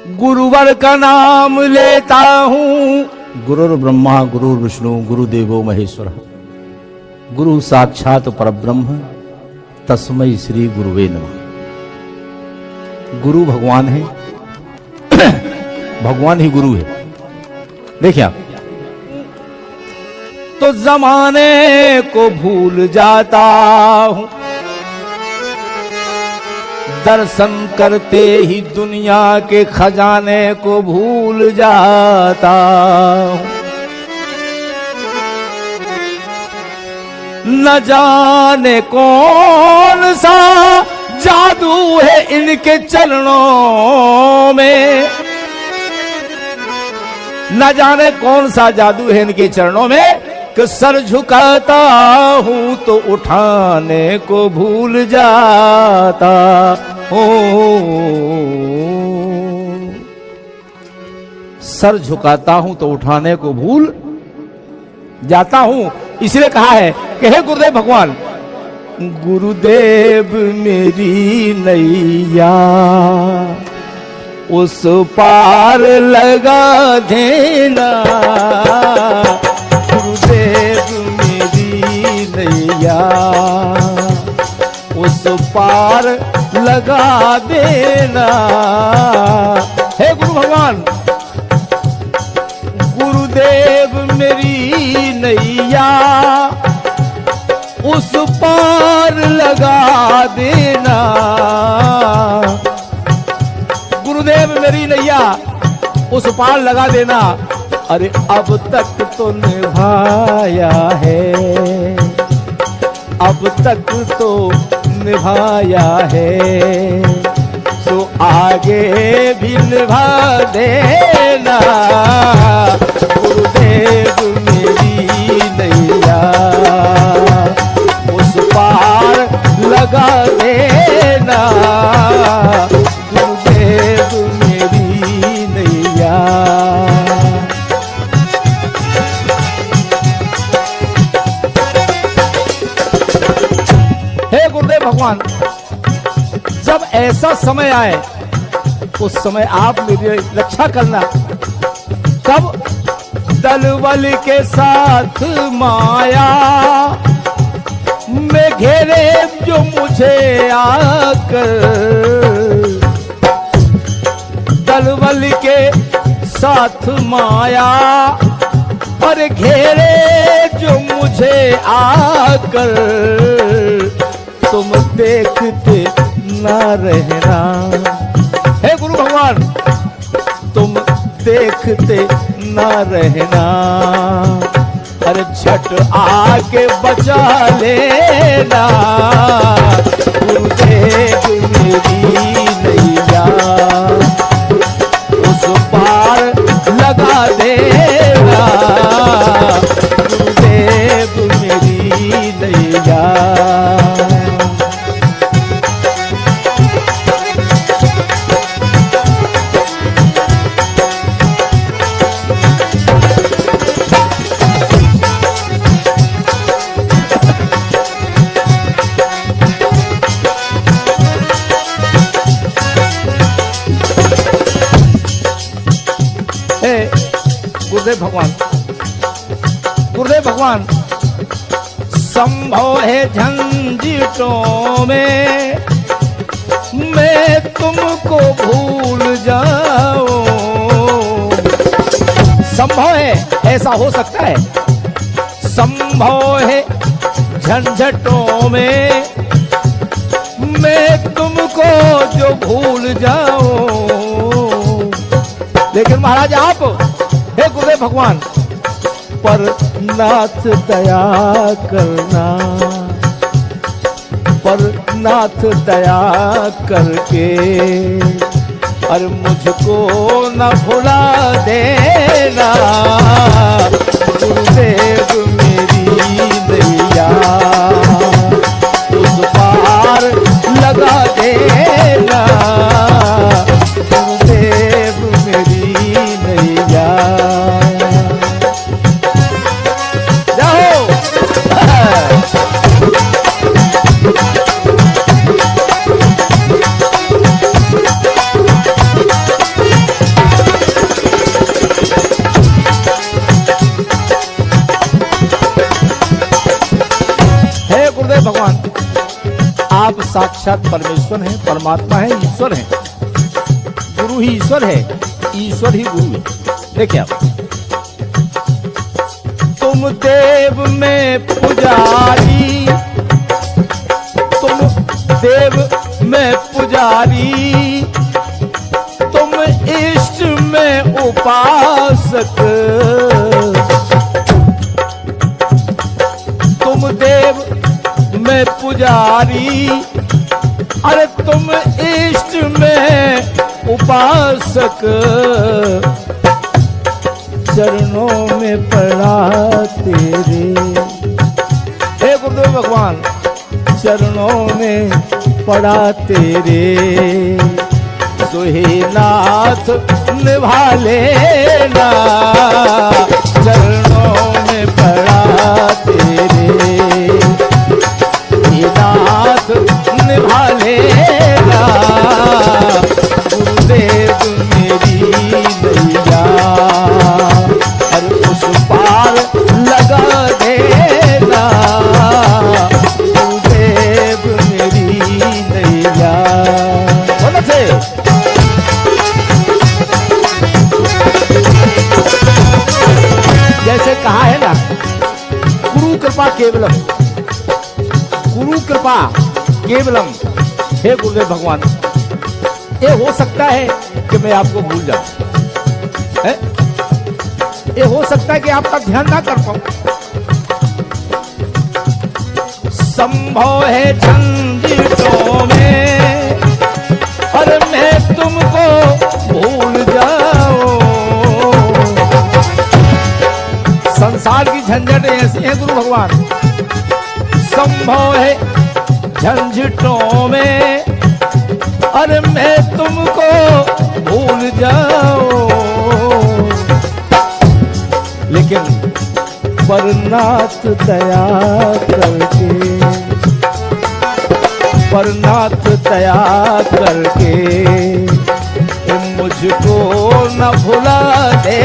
गुरुवर का नाम लेता हूं। गुरुर् ब्रह्मा गुरुर्विष्णु गुरुदेवो महेश्वर, गुरु साक्षात परब्रह्म तस्मै श्री गुरुवे नमः। गुरु भगवान है, भगवान ही गुरु है। देखिए आप, तो जमाने को भूल जाता हूं, दर्शन करते ही दुनिया के खजाने को भूल जाता हूं। न जाने कौन सा जादू है इनके चरणों में, न जाने कौन सा जादू है इनके चरणों में कि सर झुकाता हूं तो उठाने को भूल जाता हूं। सर झुकाता हूं तो उठाने को भूल जाता हूं। इसलिए कहा है कि हे गुरुदेव भगवान, गुरुदेव मेरी नैया उस पार लगा देना, गुरुदेव मेरी नैया उस पार लगा देना। हे गुरु भगवान, गुरुदेव मेरी नैया उस पार लगा देना, गुरुदेव मेरी नैया उस पार लगा देना। अरे अब तक तो निभाया है, अब तक तो निभाया है, तो आगे भी निभा देना, गुरुदेव मेरी नैया उस पार लगा देना, गुरुदेव मेरी नैया। हे गुरुदेव भगवान, जब ऐसा समय आए उस समय आप मेरी रक्षा करना। कब? दलबल के साथ माया में घेरे जो मुझे आकर, दलबल के साथ माया और घेरे जो मुझे आकर, तुम देखते ना रहना। हे गुरु भगवान, तुम देखते ना रहना, अरे झट आके बचा लेना, गुरुदेव मेरी नैया उस पार लगा देना, गुरुदेव मेरी नैया। गुरुदेव भगवान, गुरुदेव भगवान, संभव है झंझटों में मैं तुमको भूल जाऊं। संभव है, ऐसा हो सकता है, संभव है झंझटों में मैं तुमको जो भूल जाऊं। लेकिन महाराज आप, हे गुरुदेव भगवान, पर नाथ दया करना, पर नाथ दया करके और मुझको न भुला देना, गुरुदेव मेरी नैया उस पार लगा देना, गुरुदेव मेरी नैया। साक्षात परमेश्वर है, परमात्मा है, ईश्वर है। गुरु ही ईश्वर है, ईश्वर ही गुरु है। देखिए आप, तुम देव में पुजारी, तुम देव में पुजारी, तुम इष्ट में उपासक। तुम देव में पुजारी, अरे तुम इष्ट में उपासक। चरणों में पड़ा तेरे, हे गुरुदेव भगवान, चरणों में पड़ा तेरे। सुहीनाथ निभा लेना, चरणों में पड़ा तेरे। नाथ निभा लेना, गुरुदेव मेरी नैया, हर उस पार लगा देना, गुरुदेव मेरी नैया। बोलो से जैसे कहा है ना, गुरु कृपा केवलम, गुरु कृपा केवलम। हे गुरुदेव भगवान, ये हो सकता है कि मैं आपको भूल जाऊं, ये हो सकता है कि आपका ध्यान ना कर पाऊं। संभव है झंझटों में, और मैं तुमको भूल जाऊं। संसार की झंझटें ऐसी हैं गुरु भगवान, संभव है झंझटों में, अरे मैं तुमको भूल जाऊं। लेकिन परनाथ दया करके, परनाथ दया करके मुझको न भुला दे।